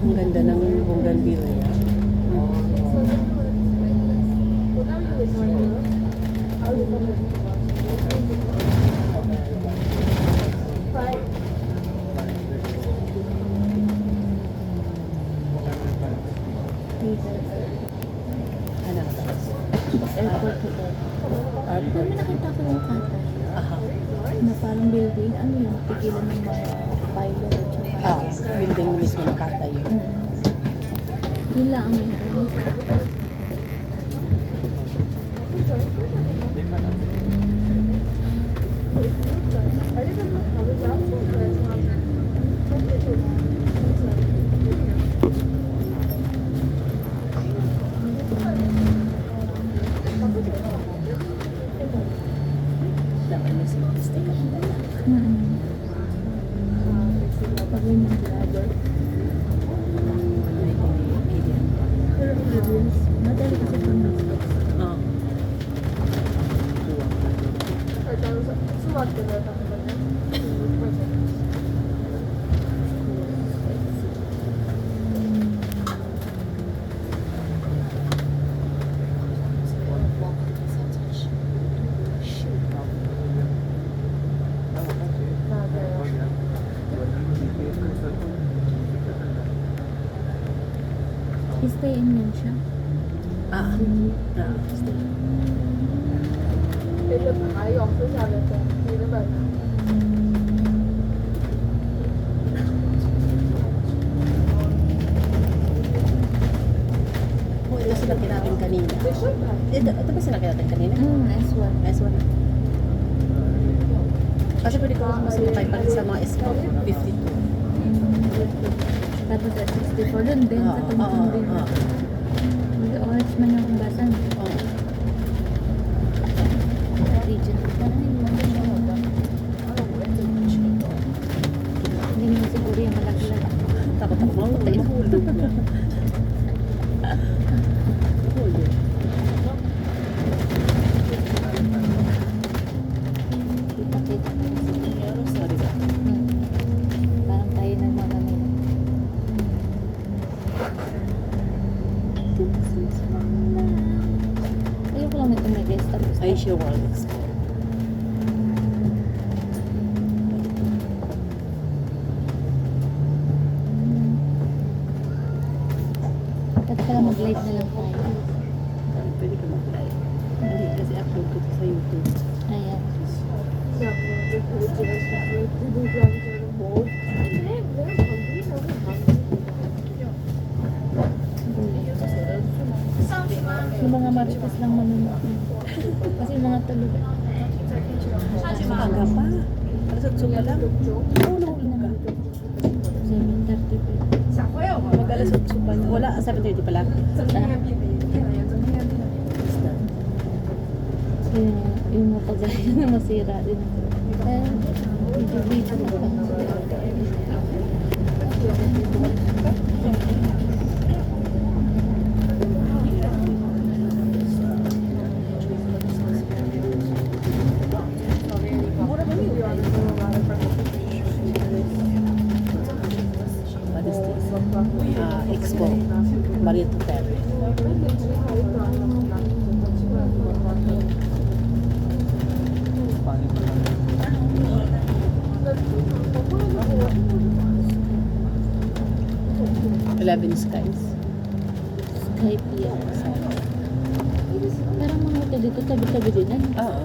Ang ganda ng bougainvillea. Ano na tapos? Airport hotel. Doon may nakita ko yung kata. Aha. Na parang building. Ano yun? Tigilan ng mga pilot at saka. Building mismo nakatay. Yun lang ang meron. Dapat may stay ka ng dala. Pag yung driver. Pero reviews, madali kasi ito na. Oo. Stay in yun siya. Stay. Oh, ito sinakit natin kanina. Ito ba sinakit natin kanina? Nice one. S1. Kasi pwede ko mas makay pa rin sa mga S1 52. Tapos at 64 dun din. Katungtong din. Mag-orange man yung kumbasan. Region. Parang yun lang din yung hindi naman siguro yung malaki-lag. Takot ako mahulog. Mahulog na. Mahulog. Kita-kita. Sorry ba? Parang tayo ng mga nila. Ayoko lang itong nag-guest. Asia World Expo. At pala mag-live na lang tayo. Pwede ka mag-live. Hindi kasi upload ko sa YouTube. Ayan. Yung mga marites lang manunood. Kasi yung mga tulog. Maaga pa. Alas 8 pa lang. Oo, nahulog ka. 7:30. Mag-alas 8 pa lang. Wala, 7:30 pa lang. Yung mga pagkaya na masira din. Video na pa. What is this? Expo. Marriott Hotel. Eleven Skies. Sky Pier. Parang mga hotel dito, tabi-tabi din. Ano? Oo.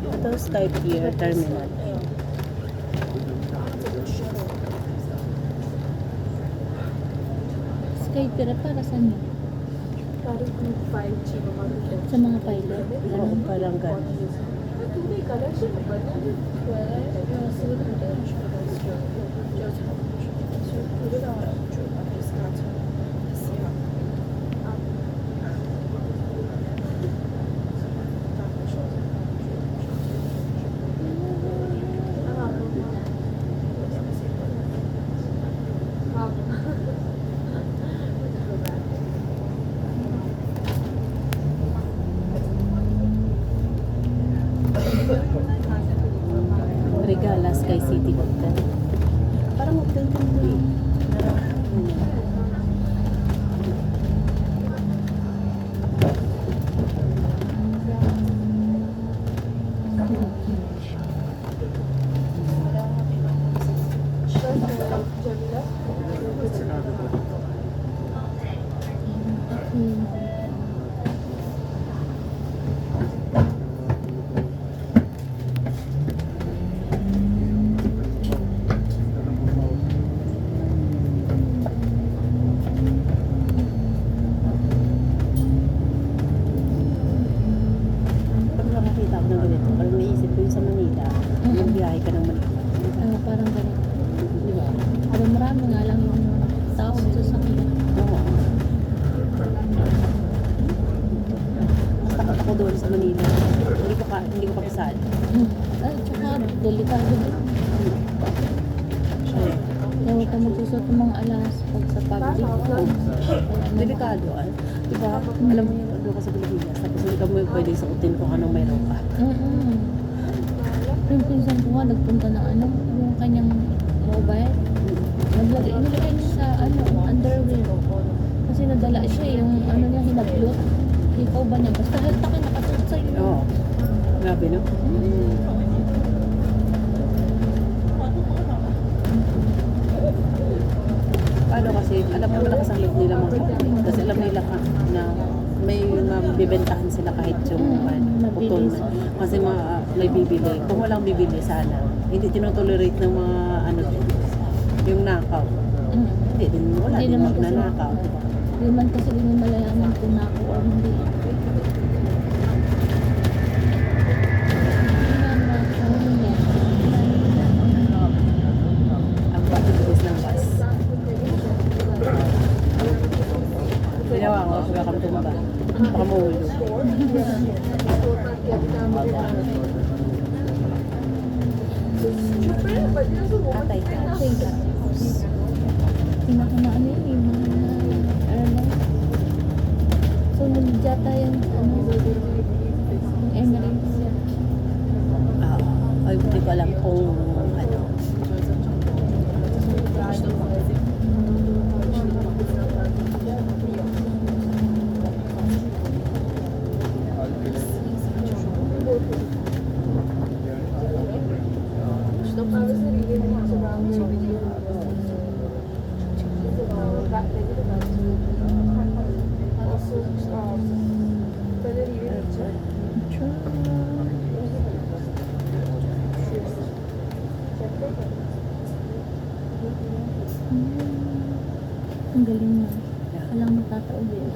Ito Sky Pier Terminal. Sky Pier para saan yun? Sa mga pilot. Oo, parang gano'n. Regala Sky City Hotel. Parang hotel marami nga lang yung tao sa sakit. Oo. Takot ako doon sa Manila. Hindi ko kapasal. Ay, tsaka delikado din. Ay, Kaya huwag ka magsusot ng mga alas pag sa public. delikado ah. Diba? Alam mo yung doon ka sa Pilipinas. Tapos hindi ka mo pwede suotin kung anong mayroon ka. Yung pinsan ko nga, nagpunta ng yung kanyang mobile. Nilagay niya sa underwear. Kasi nadala siya yung niya, hinablot. Ikaw ba niya? Basta haltakin, nakasuot sa'yo. Oo. Grabe no? Paano kasi, alam mo malakas ang loob nila mga kapatid. Kasi alam nila na may bibentahan sila kahit yung putol na. Kasi may bibili. Kung walang bibili sana, hindi tinotolerate ng mga yung nakaw. Hindi din, wala Hindi din naman kasi- magnanakaw. Diba? Hindi man kasi din yung malayaman kung nako or hindi. Ang pagbibilis ng bus. Ginawa ko, suga kami tumaba. Baka mahulog. Atay ka. Pinakamaano yun, yung mga airline. So, nag-jata yung Emirates. Ay, hindi ko alam kung Ang galing mo. Walang matataon din.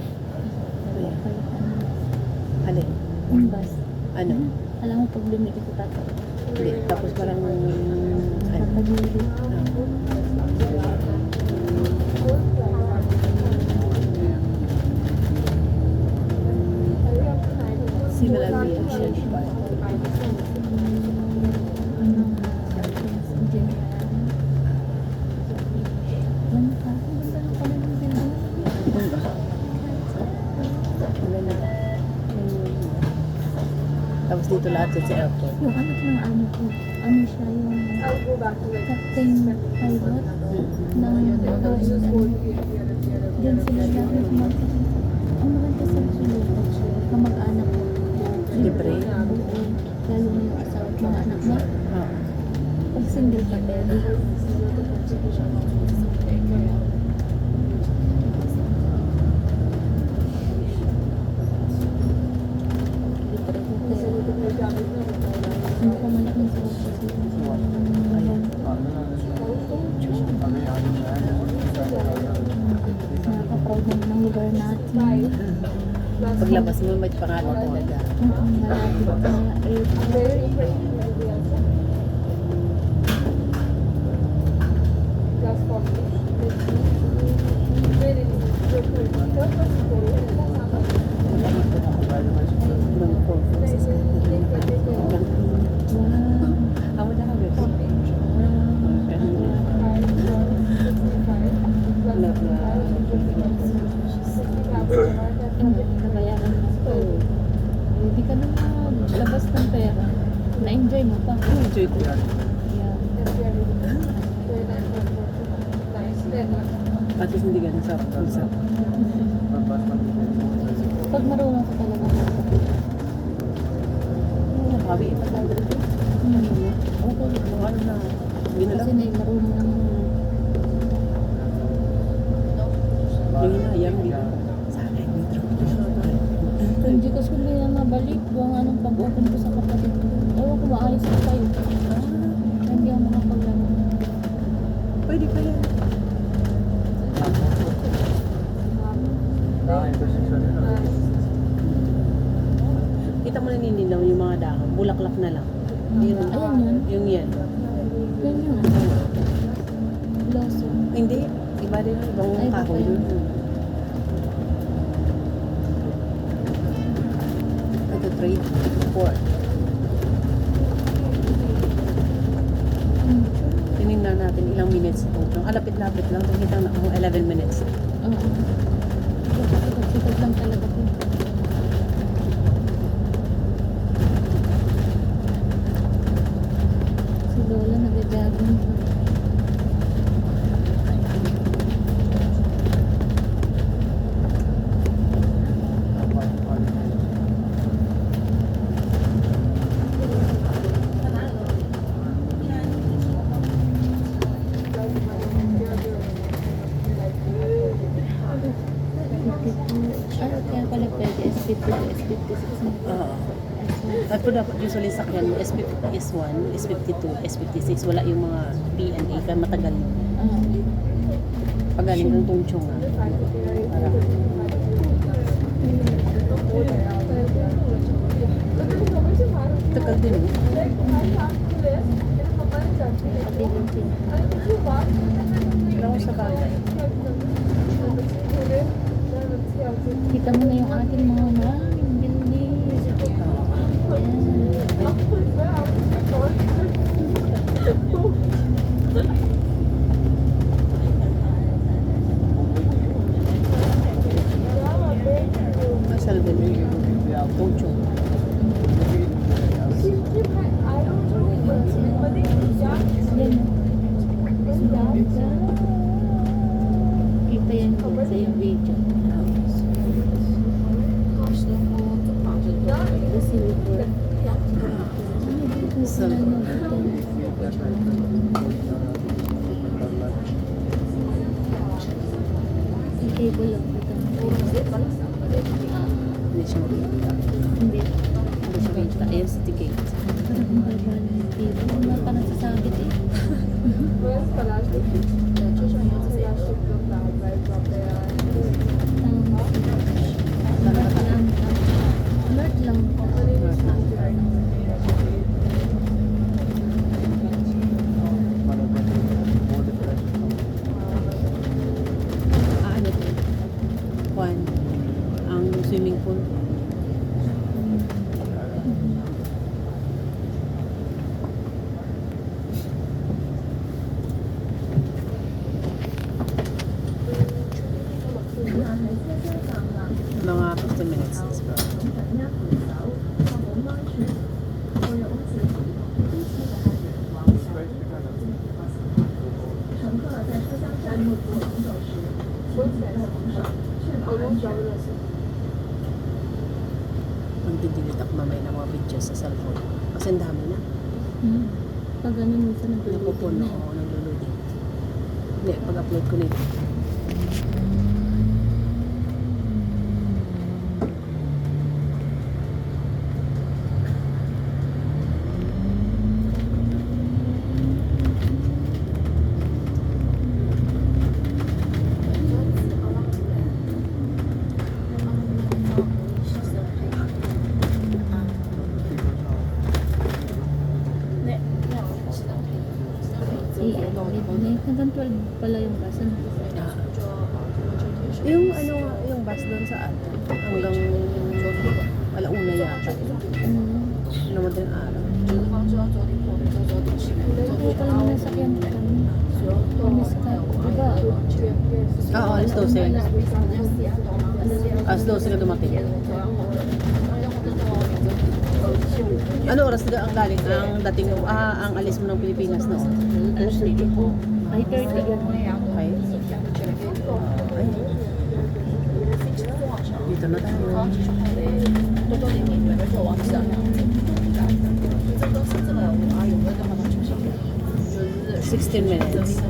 alin? Yung bus. Ano? Alam mo pag lumili ko tataon. Hindi. Tapos parang Tatagili. similar reaction. Tapos dito lahat sa airport. Yung anak ng ano ko, siya yung captain pilot ng Diyan sila lagi ang maganda sa sulubot siya, kamag-anak ko. Libre? Oo. Lalo na yung asawa at mga anak mo. Oo. Pag single ka, baby. Ano ka man yung sa Ayan. nakaka-proud naman ng lugar natin. Paglabas mo, may pangalan talaga. Malapit na airport. Ako na kami. Nabayaran mo. Hindi ka na labas ng pera. Na-enjoy mo pa. Enjoy ko. Yeah. At least hindi ganun sa pulsa. Pag marunong ka talaga. Habi pa talaga. Oo, ano na. Hindi na lang. Kasi marunong naman. Yung hinayang dito. Sa akin, may truck. Hindi kasi hindi na nabalik. Buwang anong pag-open ko sa kapatid ko. Ewan ko maayos ko kayo. Hindi ako makapaglaro. Pwede pa yan. Kita mo na ninilaw yung mga dahon. Bulaklak na lang. Ayan yun. Yung yan. Yan yun. Blossom. Hindi, iba din. Ibang Ay, iba kahoy pa yun. yun. Ito, 3, 4. Tinignan natin ilang minutes ito. Lapit-lapit lang. Nakita na ako 11 minutes. Oo. Sikat lang talaga po. Si Lola nag-jogging pa. Kaya pala pwede S50 to S56 na. Oo. At po dapat usually sakyan mo, S50, S1, S52, S56. Wala yung mga PNA kaya matagal yun. Oo. Pag galing ng tungchong nga. Para. Tagal din eh. Pati din sila. Pero ako sa bagay. Kita mo na yung ating mga maraming building. Masal din yung tungchong. Kita yan dun sa yung video. The silver. So, Yung cable lang dito. hindi siya makikita. Hindi. Hindi siya makikita. Ayan sa ticket. Parang mahal ba ng cable? Wala pa nasasabit eh. Alert lang. Ano to? Juan, ang swimming pool. Mga 15 minutes. Magdidelete ako mamaya ng mga videos sa cellphone. Kasi ang dami na. Pag ano minsan Napupun na. ako ng luludin. Hindi, pag-upload ko nito. Hanggang 12 pala yung bus. Ano? Yung ano, yung bus doon sa atin, hanggang alauna yata. Ano mo din araw. Ito pala yung nasakyan ko kami. Miss ka. Diba? Oo, alas 12. Alas 12 na dumating. Ano oras na ang galing? Ang dating mo, ang alis mo ng Pilipinas noon? Ay, 30. Okay. Ay. Dito na tayo. 16 minutes.